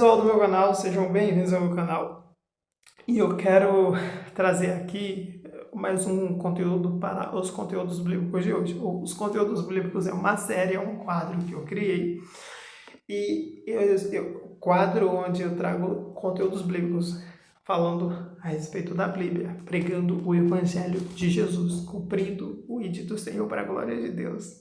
pessoal do meu canal, sejam bem-vindos ao meu canal. E eu quero trazer aqui mais um conteúdo para os conteúdos bíblicos de hoje. Os conteúdos bíblicos é uma série, é um quadro que eu criei. E quadro onde eu trago conteúdos bíblicos falando a respeito da Bíblia, pregando o Evangelho de Jesus, cumprindo o ide do Senhor para a glória de Deus.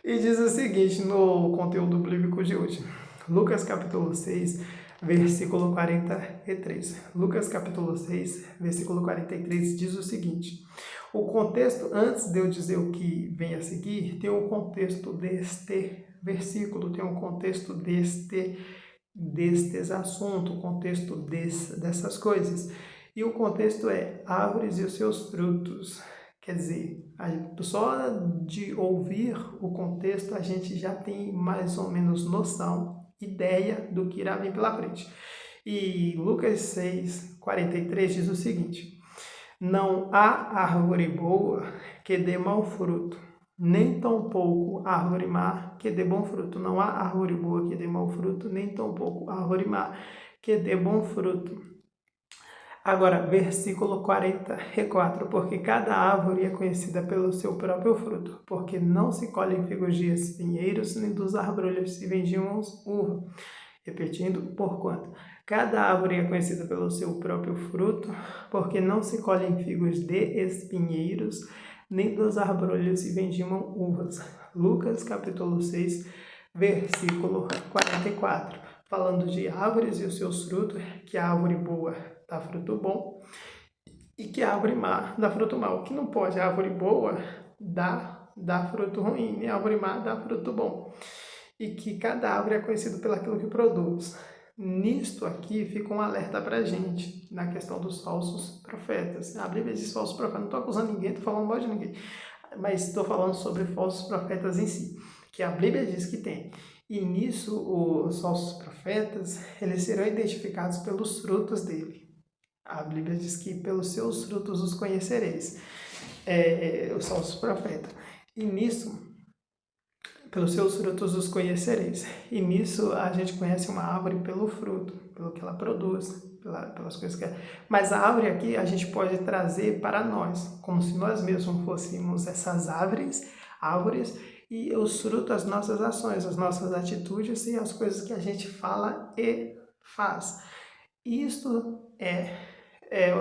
E diz o seguinte no conteúdo bíblico de hoje, Lucas capítulo 6, versículo 43. Lucas capítulo 6, versículo 43 diz o seguinte: o contexto, antes de eu dizer o que vem a seguir, tem um contexto deste versículo, tem um contexto destes assuntos, o contexto dessas coisas. E o contexto é árvores e os seus frutos. Quer dizer, só de ouvir o contexto a gente já tem mais ou menos noção, ideia do que irá vir pela frente. E Lucas 6, 43 diz o seguinte: não há árvore boa que dê mau fruto, nem tampouco árvore má que dê bom fruto. Não há árvore boa que dê mau fruto, nem tampouco árvore má que dê bom fruto. Agora, versículo 44, porque cada árvore é conhecida pelo seu próprio fruto, porque não se colhem figos de espinheiros, nem dos arbrolhos se vendiam uva. Repetindo, porquanto cada árvore é conhecida pelo seu próprio fruto, porque não se colhem figos de espinheiros, nem dos arbrolhos se vendiam uvas. Lucas capítulo 6, versículo 44, falando de árvores e os seus frutos, que a árvore boa dá fruto bom e que a árvore má dá fruto mau. O que não pode, a árvore boa dá fruto ruim, nem a árvore má dá fruto bom. E que cada árvore é conhecida pelaquilo que produz. Nisto aqui fica um alerta para a gente, na questão dos falsos profetas. A Bíblia diz falsos profetas, não estou acusando ninguém, estou falando mal de ninguém, mas estou falando sobre falsos profetas em si, que a Bíblia diz que tem. E nisso, os falsos profetas, eles serão identificados pelos frutos dele. A Bíblia diz que pelos seus frutos os conhecereis, os falsos profetas. E nisso, pelos seus frutos os conhecereis. E nisso a gente conhece uma árvore pelo fruto, pelo que ela produz, pelas coisas que ela... Mas a árvore aqui a gente pode trazer para nós, como se nós mesmos fôssemos essas árvores, e os frutos, as nossas ações, as nossas atitudes e as coisas que a gente fala e faz. Isto é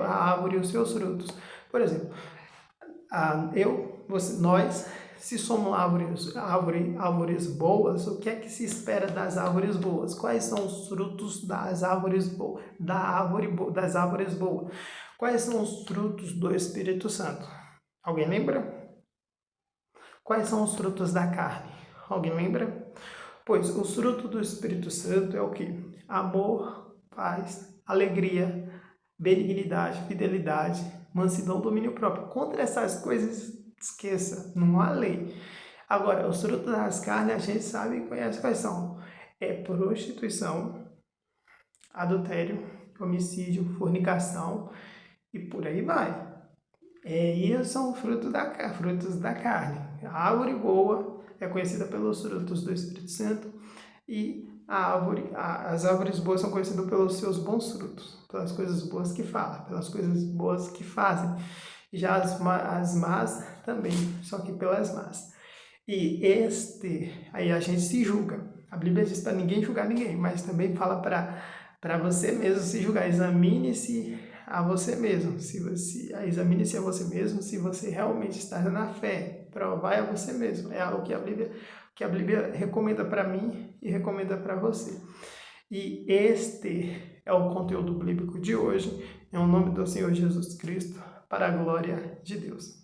a árvore e os seus frutos. Por exemplo, nós, se somos árvores boas, o que é que se espera das árvores boas? Quais são os frutos das árvores boas? Das árvores boas? Quais são os frutos do Espírito Santo? Alguém lembra? Quais são os frutos da carne? Alguém lembra? Pois os frutos do Espírito Santo é o que? Amor, paz, alegria, benignidade, fidelidade, mansidão, domínio próprio. Contra essas coisas, esqueça, não há lei. Agora, os frutos das carnes a gente sabe e conhece quais são. É prostituição, adultério, homicídio, fornicação e por aí vai. E são frutos da carne. A árvore boa é conhecida pelos frutos do Espírito Santo e as árvores boas são conhecidas pelos seus bons frutos, pelas coisas boas que falam, pelas coisas boas que fazem. Já as más também, só que pelas más. E aí a gente se julga. A Bíblia diz para ninguém julgar ninguém, mas também fala para você mesmo se julgar. Examine-se a você mesmo. Examine-se a você mesmo se você realmente está na fé. Provai a você mesmo. É algo que a Bíblia recomenda para mim e recomenda para você. E este é o conteúdo bíblico de hoje, em nome do Senhor Jesus Cristo, para a glória de Deus.